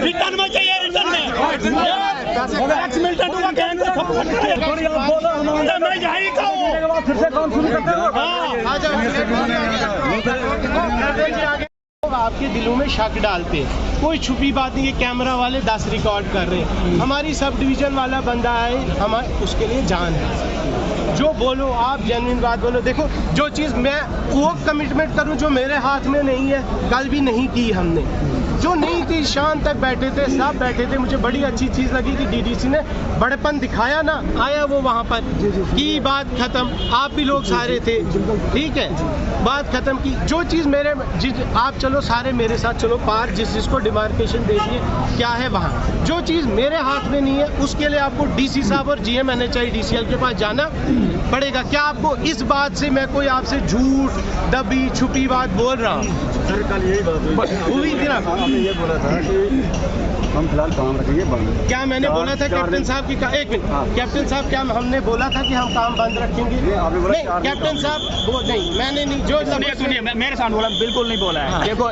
रिटर्न में चाहिए, रिटर्न में मैं यही कहूँ फिर से काम शुरू करते हो। आपके दिलों में शक डालते हैं, कोई छुपी बात नहीं है। कैमरा वाले 10 रिकॉर्ड कर रहे हैं, हमारी सब डिवीजन वाला बंदा है, हमारे उसके लिए जान है। जो बोलो आप जेन्युइन बात बोलो। देखो जो चीज़ मैं वो कमिटमेंट करूं जो मेरे हाथ में नहीं है, कल भी नहीं की हमने, जो नहीं थी शाम तक बैठे थे, सब बैठे थे। मुझे बड़ी अच्छी चीज़ लगी कि डीडीसी ने बड़ेपन दिखाया ना, आया वो वहाँ पर की बात खत्म। आप भी लोग सारे थे, ठीक है, बात खत्म की। जो चीज़ मेरे आप चलो सारे मेरे साथ चलो पार, जिस जिसको डिमार्केशन दे दिए क्या है वहाँ, जो चीज़ मेरे हाथ में नहीं है उसके लिए आपको डीसी साहब और GM NHI DCL के पास जाना पड़ेगा। क्या आपको इस बात से मैं कोई आपसे झूठ दबी छुपी बात बोल रहा हूँ? सर कल यही बात हुई थी ना, हमने ये बोला था कि हम फिलहाल काम रखेंगे बंद। क्या मैंने बोला था कैप्टन साहब की? एक मिनट, कैप्टन साहब क्या हमने बोला था कि हम काम बंद रखेंगे? नहीं कैप्टन साहब वो नहीं, मैंने नहीं। जो सुनिए मेरे साथ बोला, बिल्कुल नहीं बोला है। देखो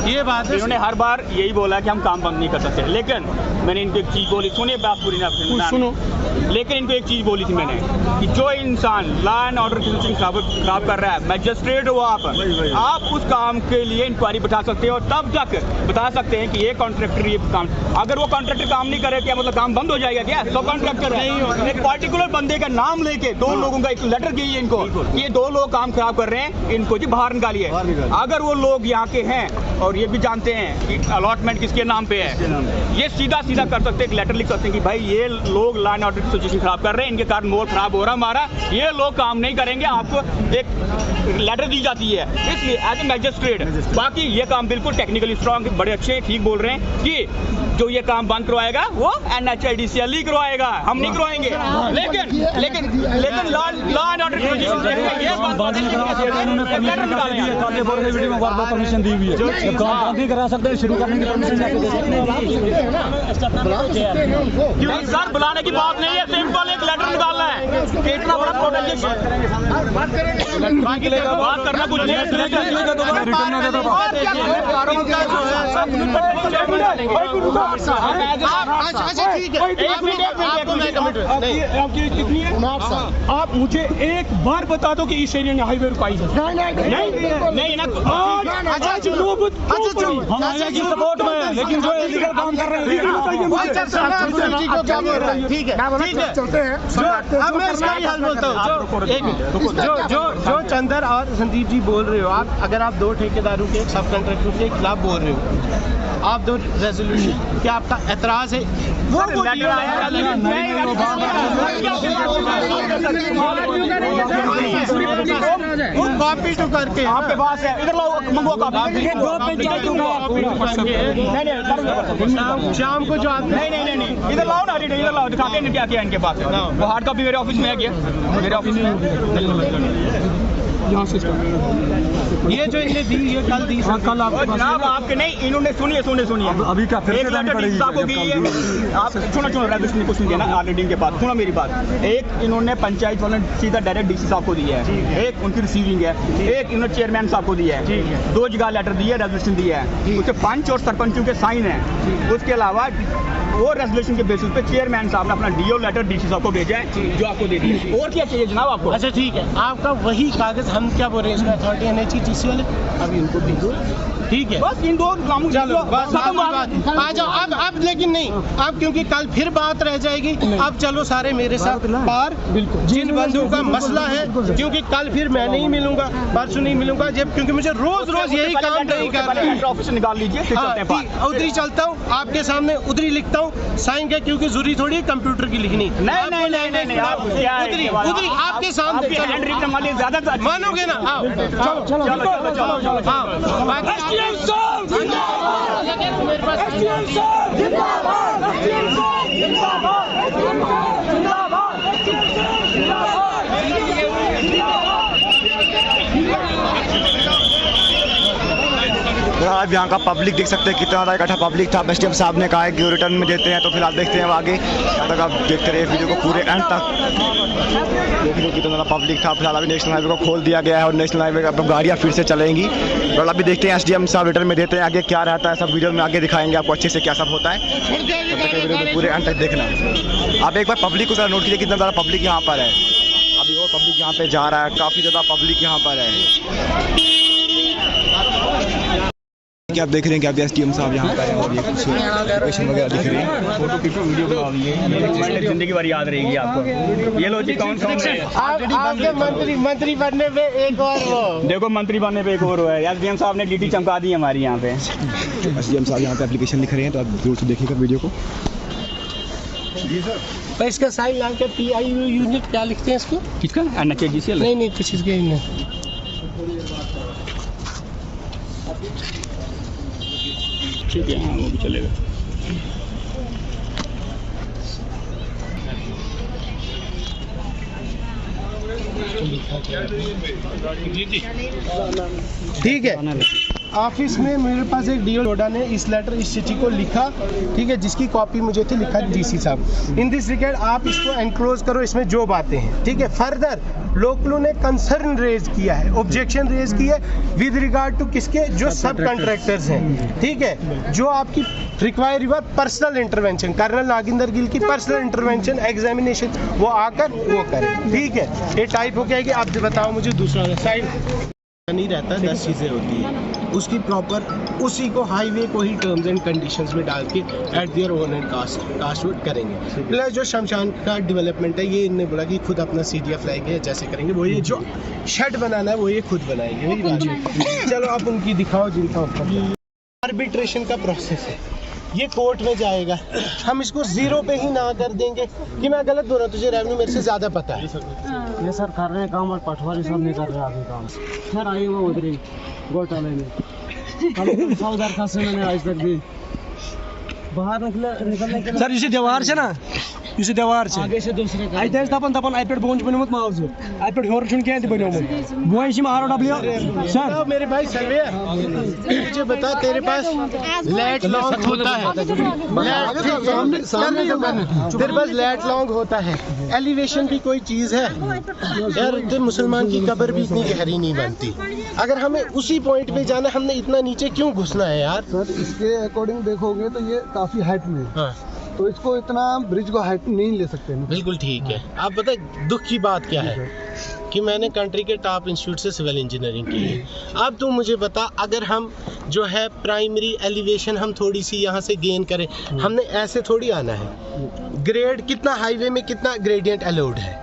ये बात है, इन्होंने हर बार यही बोला कि हम काम बंद नहीं कर सकते, लेकिन मैंने इनको एक चीज़ बोली, सुनिए बात पूरी ना सुनो, लेकिन इनको एक चीज़ बोली थी मैंने कि जो इंसान लॉ एंड ऑर्डर की खराब कर रहा है, मैजिस्ट्रेट हो आप उस काम के लिए इंक्वायरी बैठा सकते हो और तब तक बता सकते हैं कि ये कॉन्ट्रैक्टर ये काम, अगर वो कॉन्ट्रैक्टर काम नहीं करे क्या मतलब काम बंद हो जाएगा क्या? सब कॉन्ट्रैक्टर है, एक पर्टिकुलर बंदे का नाम लेके 2 लोगों का एक लेटर कीजिए इनको, ये 2 लोग काम खराब कर रहे हैं, इनको जी बाहर निकालिए। अगर वो लोग यहाँ के हैं और ये भी जानते हैं कि अलॉटमेंट किसके नाम पे है, ये सीधा कर सकते हैं, एक लेटर लिख सकते हैं कि भाई ये लोग लॉ एंड ऑर्डर की सिचुएशन खराब कर रहे हैं, इनके कारण मोड खराब हो रहा हमारा, ये लोग काम नहीं करेंगे, आपको एक लेटर दी जाती है। इसलिए एज ए मैजिस्ट्रेट, बाकी ये काम बिल्कुल टेक्निकली स्ट्रॉन्ग, बड़े अच्छे ठीक बोल रहे हैं कि जो ये काम बंद करवाएगा वो NHIDCL ही करवाएगा, हम नहीं करवाएंगे। लेकिन लॉ एंड ऑर्डर परमिशन दी हुई है, काम नहीं करा सकते, शुरू करने की परमिशन क्योंकि सर बुलाने की बात नहीं है, सिंपल एक लेटर निकालना है कि इतना बड़ा बात करना कुछ नहीं आप मुझे एक बार बता दो कि इस एरिया में हाईवे रुकाई है? नहीं ना, हम आया की सपोर्ट में, लेकिन जो इलीगल काम कर रहे हैं ठीक है चलते हैं। अब मैं इसका ही हाल बोलता हूँ, जो चंदर और संदीप जी बोल रहे हो, आप अगर आप 2 ठेकेदारों के सब कॉन्ट्रैक्टर के खिलाफ बोल रहे हो, आप 2 रेजोल्यूशन, क्या आपका एतराज है? वो कॉपी टू करके आपके पास है, इधर लाओ मंगवा कॉपी। शाम को जो आप नहीं इधर लाओ ना, इधर लाओ, दिखाते हैं क्या किया इनके पास। वो हार्ड कॉपी मेरे ऑफिस में है क्या? मेरे ऑफिस में यहाँ से ये जो इन्हें दी, ये कल दी, कल जनाब आपके नहीं, इन्होंने सुनिए अभी क्या एक लेटर डी साहब को दी है, आप सुनो राजस्थान कुछ नहीं देना ऑलरेडी के पास, सुनो मेरी बात। एक इन्होंने पंचायत वाले सीधा डायरेक्ट DC साहब को दिया है, एक उनकी रिसीविंग है, एक इन्होंने चेयरमैन साहब को दिया है, 2 जगह लेटर दिया है, रेजोल्यूशन दिया है, उसके 5 और सरपंचों के साइन है। उसके अलावा वो रेजोल्यूशन के बेसिस पे चेयरमैन साहब ने अपना DO लेटर DC साहब को भेजा है, जो आपको दे दिया। और क्या चाहिए जनाब आपको? अच्छा ठीक है, आपका वही कागज हम क्या बोल रहे हैं, इसमें अथॉरिटी NHIDCL वाले अभी उनको भेजो, ठीक है, बस इन 2 कामों चलो बस आ जाओ। अब लेकिन नहीं, अब क्योंकि कल फिर बात रह जाएगी, अब चलो सारे मेरे साथ पार, जिन बंधुओं का मसला है, क्योंकि कल फिर मैं नहीं मिलूंगा, परसों नहीं मिलूंगा, जब क्योंकि मुझे रोज यही काम नहीं करना। ऑफिस निकाल लीजिए, उधर ही चलता हूँ, आपके सामने उधर ही लिखता हूँ, साइन के, क्योंकि जरूरी थोड़ी कंप्यूटर की लिखनी। नहीं उधरी आपके सामने ज्यादा मानोगे ना? आप यहाँ का पब्लिक देख सकते हैं, कितना ज़्यादा इकट्ठा पब्लिक था। SDM साहब ने कहा है कि रिटर्न में देते हैं, तो फिलहाल देखते हैं आगे। यहाँ तक आप देखते रहे वीडियो को पूरे एंड तक, देखिए कितना ज़्यादा पब्लिक था। फिलहाल अभी नेशनल हाईवे को खोल दिया गया है और नेशनल हाईवे पर गाड़ियाँ फिर से चलेंगी। और अभी देखते हैं SDM साहब रिटर्न में देते हैं, आगे क्या रहता है सब वीडियो में आगे दिखाएंगे आपको अच्छे से क्या सब होता है। वीडियो को पूरे एंड तक देखना। आप एक बार पब्लिक को ज़रा नोट कीजिए, कितना ज़्यादा पब्लिक यहाँ पर है। अभी और पब्लिक यहाँ पे जा रहा है, काफ़ी ज़्यादा पब्लिक यहाँ पर है। क्या आप देख रहे हैं कि अभी SDM साहब यहाँ पर हैं और ये कुछ लोकेशन वगैरह दिख रही है। फोटो खींचो, वीडियो बना लीजिए, जिंदगी भर याद रहेगी आपको। ये लो जी, कौन है आपके मंत्री बनने पे एक और वो देखो, मंत्री बनने पे एक और वो है। SDM साहब ने ड्यूटी चमका दी हमारी यहाँ पे। SDM साहब यहाँ पे एप्लीकेशन लिख रहे हैं, तो आप जरूर से देखिएगा वीडियो को। तो इसका साइन ला के PIU यूनिट क्या लिखते हैं इसको? किसका? NHIDCL? नहीं कुछ इसके नहीं। ठीक है, हाँ वो भी चलेगा। ठीक है, ऑफिस में मेरे पास एक DO लोडा ने इस लेटर इस चिट्ठी को लिखा, ठीक है, जिसकी कॉपी मुझे थी, लिखा DC साहब। इन दिस रिगार्ड आप इसको एनक्लोज करो, इसमें जो बातें हैं, ठीक है। फर्दर लोकलों ने कंसर्न रेज किया है, ऑब्जेक्शन रेज की है विद रिगार्ड टू किसके, जो सब कॉन्ट्रैक्टर्स हैं, ठीक है, जो आपकी require your personal intervention, colonel Naginder Gill की पर्सनल इंटरवेंशन एग्जामिनेशन, वो आकर वो करें, ठीक है। ये टाइप हो गया कि आप बताओ मुझे दूसरा साइड नहीं रहता, 10 चीज़ें होती हैं उसकी प्रॉपर, उसी को हाईवे को ही टर्म्स एंड कंडीशंस में डाल के at their own and cost करेंगे। प्लस जो शमशान का डेवलपमेंट है, ये इनने बोला कि खुद अपना CDF लाएंगे, जैसे करेंगे वो, ये जो शेड बनाना है वो ये खुद बनाएंगे, वही बात है। चलो आप उनकी दिखाओ जिनका ऊपर आर्बिट्रेशन का प्रोसेस है, ये कोर्ट में जाएगा, हम इसको 0 पे ही ना कर देंगे कि मैं गलत बोल रहा हूँ, तुझे रेवेन्यू मेरे से ज़्यादा पता है। ये सर कर रहे हैं काम और पटवारी सब नहीं कर रहे अभी काम। सर आई वो उधर ही घोटाले में कल 100 दरखास्त मैंने आज तक भी बाहर निकलने के सर इसी देवार से ना, इसी देवार से आगे से दूसरे का आइते तपन तपन आईपैड बोंज बनोमत माउज आईपैड होर छुन के बनोमत वो इसी में ROW सर मेरे भाई सर्वे मुझे बता, तेरे पास लेट लॉन्ग होता है, तेरे पास लेट लॉन्ग होता है, एलिवेशन भी कोई चीज़ है यार, तो मुसलमान की कब्र भी इतनी गहरी नहीं बनती, अगर हमें उसी पॉइंट पे जाना, हमने इतना नीचे क्यों घुसना है यार। सर इसके अकॉर्डिंग देखोगे तो ये काफ़ी हाइट में है, तो इसको इतना ब्रिज को हाइट नहीं ले सकते हैं। बिल्कुल ठीक है। आप पता दुख की बात क्या है कि मैंने कंट्री के टॉप इंस्टीट्यूट से सिविल इंजीनियरिंग की है। अब तू मुझे बता, अगर हम जो है प्राइमरी एलिवेशन हम थोड़ी सी यहाँ से गेन करें, हमने ऐसे थोड़ी आना है। ग्रेड कितना हाईवे में कितना ग्रेडियंट अलाउड है?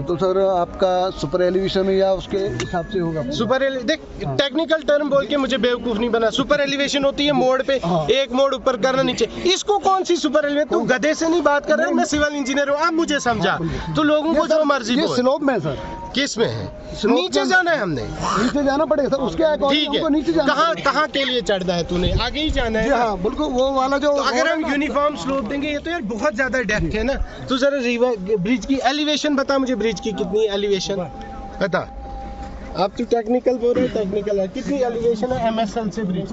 तो सर आपका सुपर एलिवेशन या उसके हिसाब से होगा। सुपर देख, टेक्निकल टर्म बोल के मुझे बेवकूफ नहीं बना। सुपर एलिवेशन होती है मोड़ पे, एक मोड़ ऊपर करना नीचे, इसको कौन सी सुपर एलिवेशन? तू गधे से नहीं बात कर रहा, मैं सिविल इंजीनियर हूँ, आप मुझे समझा। तो लोगों को जो मर्जी बोल। स्लोप में सर, किस में है? नीचे जाना है, हमने नीचे जाना पड़ेगा सर, उसके ठीक है। नीचे जाना। कहाँ के लिए चढ़ना है तूने? आगे ही जाना है। हाँ बिल्कुल, वो वाला जो तो अगर हम यूनिफॉर्म स्लोप देंगे, ये तो यार बहुत ज्यादा डेप्थ है ना। तू जरा रिवर ब्रिज की एलिवेशन बता मुझे, ब्रिज की कितनी एलिवेशन बता। आप तो टेक्निकल बोल रहे हो, टेक्निकल है, कितनी एलिवेशन है MSL से ब्रिज?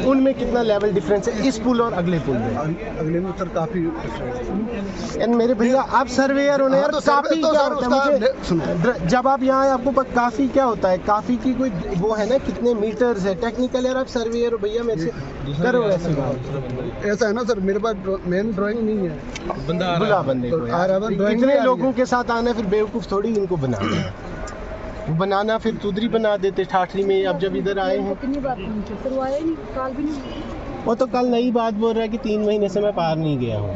उनमें कितना लेवल डिफरेंस है इस पुल और अगले पुल में? अगले में सर काफी डिफरेंस है। मेरे भैया आप सर्वेयर हो ना यार, काफी क्या होता है मुझे, जब आप यहाँ आए आपको काफी क्या होता है, काफी की कोई वो है ना, कितने मीटर्स है? टेक्निकल यार आप सर्वेयर हो भैया, मेरे से करो ऐसे बात। ऐसा है ना सर, मेरे पास मेन ड्राइंग नहीं है, बंदा बुला बंदे को। इतने लोगों के साथ आना फिर बेवकूफ थोड़ी इनको बनाना है। वो बनाना फिर तुदरी बना देते ठाठरी में। अब जब इधर आए हैं, वो तो कल नई बात बोल रहा है कि 3 महीने से मैं पार नहीं गया हूँ।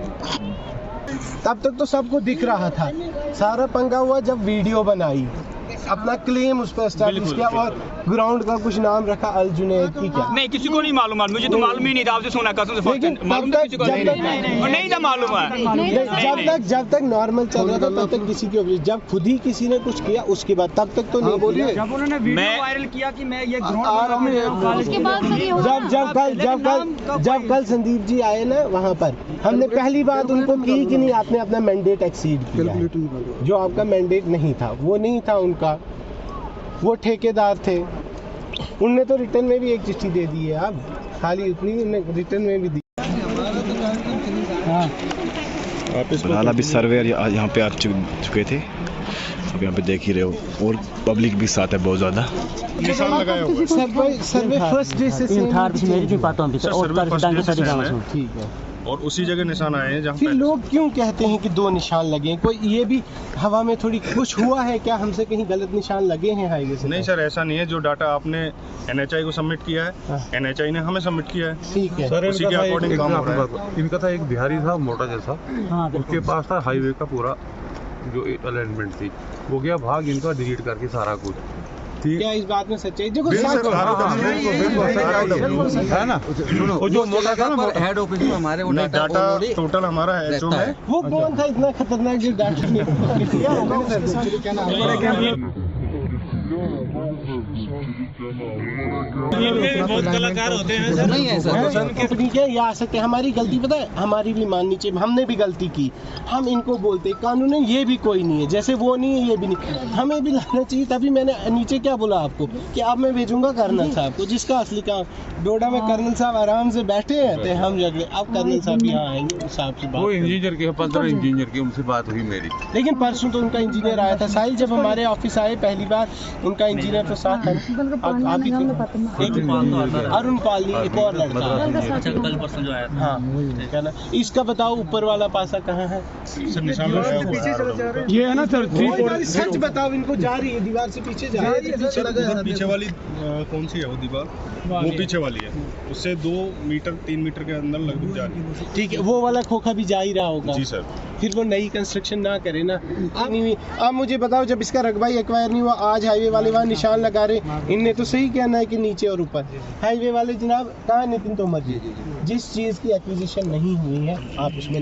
तब तक तो सबको दिख रहा था। सारा पंगा हुआ जब वीडियो बनाई, अपना क्लेम उस पर एस्टैब्लिश किया और ग्राउंड का कुछ नाम रखा अल जुनैद की। क्या नहीं, किसी को नहीं मालूम, मुझे तो मालूम ही नहीं था, आपसे सुना कसम से। लेकिन मालूम किसी को नहीं था, मालूम है। जब तक नॉर्मल चल रहा था तब तक किसी की, जब खुद ही किसी ने कुछ किया उसके बाद तब तक तो नहीं बोलिए। जब उन्होंने वीडियो वायरल किया कि मैं ये जब कल संदीप जी आए ना वहाँ पर, हमने पहली बात उनको की कि नहीं आपने अपना मैंडेट एक्सीड किया। जो आपका मैंडेट नहीं था वो नहीं था उनका, वो ठेकेदार थे। उनने तो रिटर्न में भी एक चिट्ठी दे दी है, अब खाली उतनी उन्होंने रिटर्न में भी दी। फिलहाल अभी सर्वेयर यहाँ पे आ चुके थे, अब यहाँ पे देख ही रहे हो, और पब्लिक भी साथ है बहुत ज़्यादा। निशान लगाया हुआ है। सर्वे फर्स्ट डे से ठीक है, और उसी जगह निशान आए हैं जहाँ फिर लोग क्यों कहते हैं कि 2 निशान लगे? कोई ये भी हवा में थोड़ी कुछ हुआ है क्या? हमसे कहीं गलत निशान लगे हैं हाईवे से? नहीं सर, ऐसा नहीं है। जो डाटा आपने NHI को सबमिट किया है, NHI ने हमें सबमिट किया है। ठीक है सर, उसी के अकॉर्डिंग काम हो रहा है। इनका था एक बिहारी था मोटा जैसा, उसके पास था हाईवे का पूरा जो अलाइनमेंट थी, वो गया भाग इनका डिलीट करके सारा कुछ। क्या इस बात में सच्चाई? देखो है ना, वो जो मोटा था ना हेड ऑफिस में हमारे वो डाटा टोटल हमारा है जो है। वो कौन था इतना खतरनाक जो डाटा बहुत कलाकार होते हैं सर। नहीं है सर, कंपनी के ये आ सकते हैं। हमारी गलती पता है, हमारी भी माननी चाहिए, हमने भी गलती की। हम इनको बोलते कानून है, ये भी कोई नहीं है, जैसे वो नहीं है ये भी नहीं, हमें भी लाना चाहिए। तभी मैंने नीचे क्या बोला आपको कि अब मैं भेजूंगा कर्नल साहब को, जिसका असली काम डोडा में कर्नल साहब आराम से बैठे हैं, तो हम झगड़े। अब कर्नल साहब यहाँ आएंगे, उस साहब से बात। वो इंजीनियर के 15 इंजीनियर की उनसे बात हुई मेरी, लेकिन परसों तो उनका इंजीनियर आया था। साहिल जब हमारे ऑफिस आए पहली बार, उनका इंजीनियर तो साथ था। आप ही अरुण पाली, एक और लड़का कल परसों जो आया था। हाँ, क्या ना, इसका बताओ ऊपर वाला पासा कहाँ है? ये है ना सर, सच बताओ, इनको जा रही है दीवार से पीछे जा रही है। पीछे वाली कौन सी है वो दीवार? वो पीछे वाली है, उससे 2 मीटर 3 मीटर के अंदर लगभग जा रही है। ठीक है, वो वाला खोखा भी जा ही रहा होगा। जी सर। फिर वो नई कंस्ट्रक्शन ना करे ना। अब मुझे बताओ, जब इसका रकबा ही एक्वायर नहीं हुआ, आज हाईवे वाले वहाँ निशान लगा रहे, इनने तो सही कहना है कि नीचे और ऊपर। हाईवे वाले जनाब कहाँ नितिन तोमर जी, जिस चीज़ की एक्विजिशन नहीं हुई है आप उसमें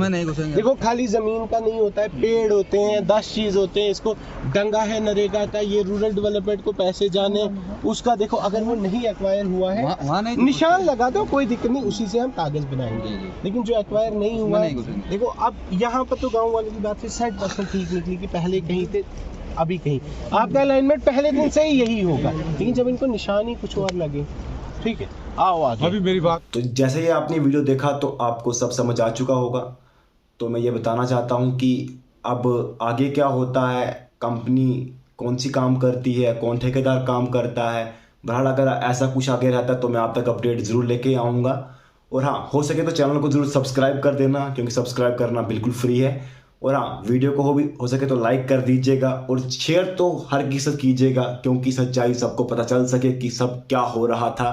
नहीं घुसेंगे। देखो, खाली ज़मीन का नहीं होता है, पेड़ होते हैं, 10 चीज़ होते हैं। इसको डंगा है नरेगा का, ये रूरल डेवलपमेंट को पैसे जाने उसका। देखो, अगर वो नहीं एक्वायर हुआ है, निशान लगा दो, कोई दिक्कत नहीं, उसी से हम कागज बनाएंगे। लेकिन जो एक्वायर नहीं हुआ है, देखो अब यहाँ पर तो गाँव वाले की बात से 100% ठीक निकली कि पहले कहीं थे अभी कहीं। आपका अलाइनमेंट पहले दिन से ही यही होगा, लेकिन जब इनको निशान ही कुछ और लगे। ठीक है, आओ आगे। अभी मेरी बात, तो जैसे ही आपने वीडियो देखा तो आपको सब समझ आ चुका होगा। तो मैं ये बताना चाहता हूँ कि अब आगे क्या होता है, कंपनी कौन सी काम करती है, कौन ठेकेदार काम करता है। बहरहाल अगर ऐसा कुछ आगे रहता है तो मैं आप तक अपडेट ज़रूर लेके आऊँगा। और हाँ, हो सके तो चैनल को ज़रूर सब्सक्राइब कर देना, क्योंकि सब्सक्राइब करना बिल्कुल फ्री है। और हाँ, वीडियो को हो सके तो लाइक कर दीजिएगा और शेयर तो हर किसी से कीजिएगा, क्योंकि सच्चाई सबको पता चल सके कि सब क्या हो रहा था।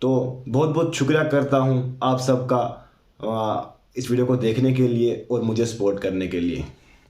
तो बहुत बहुत शुक्रिया करता हूँ आप सबका इस वीडियो को देखने के लिए और मुझे सपोर्ट करने के लिए।